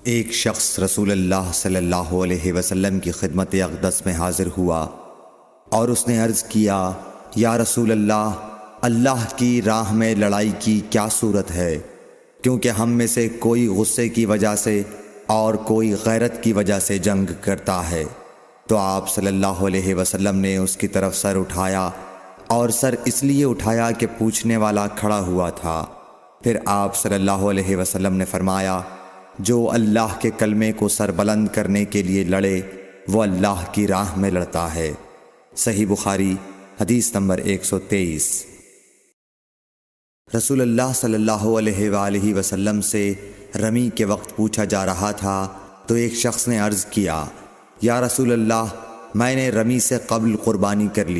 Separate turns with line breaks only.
ایک شخص رسول اللہ صلی اللہ علیہ وسلم کی خدمت اقدس میں حاضر ہوا اور اس نے عرض کیا، یا رسول اللہ، اللہ کی راہ میں لڑائی کی کیا صورت ہے؟ کیونکہ ہم میں سے کوئی غصے کی وجہ سے اور کوئی غیرت کی وجہ سے جنگ کرتا ہے۔ تو آپ صلی اللہ علیہ وسلم نے اس کی طرف سر اٹھایا، اور سر اس لیے اٹھایا کہ پوچھنے والا کھڑا ہوا تھا۔ پھر آپ صلی اللہ علیہ وسلم نے فرمایا، جو اللہ کے کلمے کو سر بلند کرنے کے لیے لڑے وہ اللہ کی راہ میں لڑتا ہے۔ صحیح بخاری حدیث نمبر 123۔ رسول اللہ صلی اللہ علیہ وآلہ وسلم سے رمی کے وقت پوچھا جا رہا تھا تو ایک شخص نے عرض کیا، یا رسول اللہ، میں نے رمی سے قبل قربانی کر لی۔